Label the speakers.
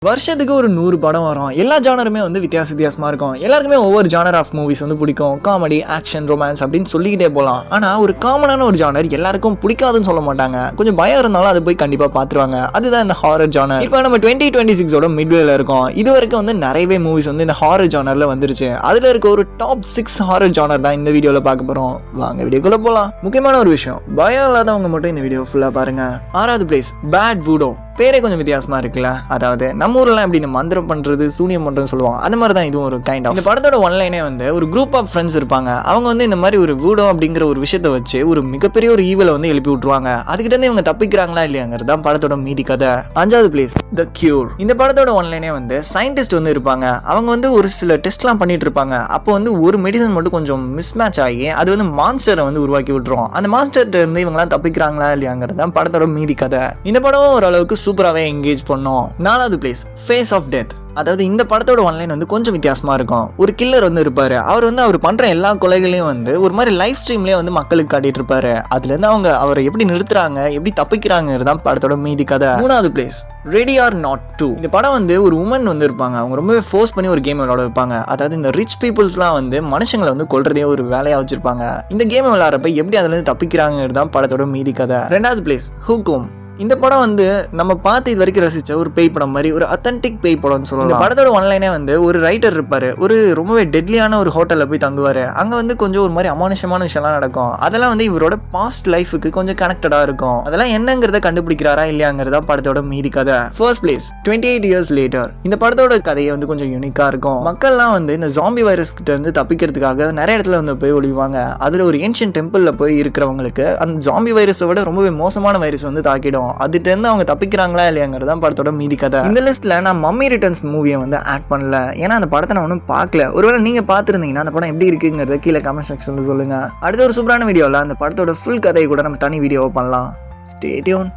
Speaker 1: வருஷத்துக்கு ஒரு 100 படம் வரும். எல்லா ஜானருமே வந்து வித்தியாசமா இருக்கும். எல்லாருக்குமே ஒவ்வொரு ஜானர் ஆஃப் மூவிஸ் வந்து பிடிக்கும். காமெடி, ஆக்ஷன், ரொமான்ஸ் அப்படின்னு சொல்லிக்கிட்டே போகலாம். ஆனால் ஒரு காமனான ஒரு ஜானர் எல்லாருக்கும் பிடிக்காதுன்னு சொல்ல மாட்டாங்க. கொஞ்சம் பயம் இருந்தாலும் அதை போய் கண்டிப்பாக பார்த்துருவாங்க. அதுதான் இந்த ஹாரர் ஜானர். இப்போ நம்ம 2026ஓட மிட்வேல இருக்கோம். இது வரைக்கும் வந்து நிறையவே மூவிஸ் வந்து இந்த ஹாரர் ஜானரில் வந்துருச்சு. அதில் இருக்க ஒரு டாப் 6 ஹாரர் ஜானர் தான் இந்த வீடியோவில் பார்க்க போகிறோம். வாங்க வீடியோக்குள்ளே போகலாம். முக்கியமான ஒரு விஷயம், பயம் இல்லாதவங்க மட்டும் இந்த வீடியோ ஃபுல்லாக பாருங்க. 6வது பிளேஸ், பேட் வூடோ. பேரே கொஞ்சம் வித்தியாசமா இருக்குல்ல. அதாவது நம்ம ஊர்லாம் எப்படி இந்த மந்திரம் பண்றது, சூனியம் பண்றதுன்னு சொல்லுவாங்க. அந்த மாதிரி தான் இதுவும் ஒரு கைண்ட் ஆஃப். இந்த படத்தோட ஒன்லைனே வந்து ஒரு குரூப் ஆஃப் ஃப்ரெண்ட்ஸ் இருப்பாங்க. அவங்க வந்து இந்த மாதிரி ஒரு வூடோ அப்படிங்கிற ஒரு விஷயத்தை வச்சு ஒரு மிகப்பெரிய ஒரு ஈவலை வந்து எழுப்பி விட்டுருவாங்க. அதுக்கிட்ட இருந்து இவங்க தப்பிக்கிறாங்களா இல்லையாங்கிறது தான் படத்தோட மீதி கதை. 5வது பிளேஸ், த கியூர். இந்த படத்தோட ஒன்லைனே வந்து சயின்டிஸ்ட் வந்து இருப்பாங்க. அவங்க வந்து ஒரு சில டெஸ்ட்லாம் பண்ணிட்டு இருப்பாங்க. அப்போ வந்து ஒரு மெடிசன் மட்டும் கொஞ்சம் மிஸ்மேட்ச் ஆகி அது வந்து மான்ஸ்டரை வந்து உருவாக்கி விட்டுரும். அந்த மான்ஸ்டர்கிட்ட இருந்து இவங்கலாம் தப்பிக்கிறாங்களா இல்லையாங்கிறது தான் படத்தோட மீதி கதை. இந்த படம் ஓரளவுக்கு சூப்பராகவே என்கேஜ் பண்ணோம். 4வது பிளேஸ், ஃபேஸ் ஆஃப் டெத். அதாவது இந்த படத்தோட ஒன்லைன் வந்து கொஞ்சம் வித்தியாசமா இருக்கும். ஒரு கில்லர் வந்து இருப்பாரு. அவர் பண்ற எல்லா கொலைகளையும் வந்து ஒரு மாதிரி லைவ் ஸ்ட்ரீம்லயே வந்து மக்களுக்கு காட்டிட்டு இருப்பாரு. அதுல இருந்து அவங்க அவரை எப்படி நிறுத்துறாங்க, எப்படி தப்பிக்கிறாங்கிறது தான் படத்தோட மீதி கதை. 3வது place, ready or not two. இந்த படம் வந்து ஒரு உமன் வந்து இருப்பாங்க. அவங்க ரொம்பவே ஃபோர்ஸ் பண்ணி ஒரு கேம் விளையாட வைப்பாங்க. அதாவது இந்த ரிச் பீப்புள்ஸ்லாம் வந்து மனுஷங்களை வந்து கொல்றதே ஒரு வேலையா வச்சிருப்பாங்க. இந்த கேம் விளையாடுறப்ப எப்படி அதுல இருந்து தப்பிக்கிறாங்கிறது தான் படத்தோட மீதி கதை. 2வது பிளேஸ், ஹூக்கும். இந்த படம் வந்து நம்ம பார்த்து இது வரைக்கும் ரசிச்ச ஒரு பேய் படம் மாதிரி ஒரு அத்தன்டிக் பேய் படம்னு சொல்லலாம். இந்த படத்தோட ஒன்லைனே வந்து ஒரு ரைட்டர் இருப்பாரு. ஒரு ரொம்பவே டெட்லியான ஒரு ஹோட்டலில் போய் தங்குவாரு. அங்கே வந்து கொஞ்சம் ஒரு மாதிரி அமானுஷமான விஷயம்லாம் நடக்கும். அதெல்லாம் வந்து இவரோட பாஸ்ட் லைஃபுக்கு கொஞ்சம் கனெக்டடாக இருக்கும். அதெல்லாம் என்னங்கிறத கண்டுபிடிக்கிறாரா இல்லையாங்கிறதா படத்தோட மீதி கதை. First place, 28 years later. இந்த படத்தோட கதையை வந்து கொஞ்சம் யூனிக்காக இருக்கும். மக்கள்லாம் வந்து இந்த ஜாம்பி வைரஸ் கிட்ட இருந்து தப்பிக்கிறதுக்காக நிறைய இடத்துல வந்து போய் ஒளிவாங்க. அதில் ஒரு ஏன்ஷியன்ட் டெம்பிளில் போய் இருக்கிறவங்களுக்கு அந்த ஜாம்பி வைரஸை விட ரொம்பவே மோசமான வைரஸ் வந்து தாக்கிடும். அதுட்டு இருந்து அவங்க தப்பிக்கிறாங்களா இல்லையாங்கிறது தான் படத்தோட மீதி கதை. இந்த லிஸ்ட்ல நான் மம்மி ரிட்டர்ன்ஸ் மூவியை வந்து ஆட் பண்ணல. ஏன்னா அந்த படத்தை நான் ஒன்றும் பார்க்கல. ஒருவேளை நீங்க பார்த்துருந்தீங்கன்னா அந்த படம் எப்படி இருக்குங்கிறத கீழே கமெண்ட் செக்ஷன்ல சொல்லுங்க. அடுத்த ஒரு சூப்பரான வீடியோவில் அந்த படத்தோட ஃபுல் கதையை கூட நம்ம தனி வீடியோவை பண்ணலாம். Stay tune.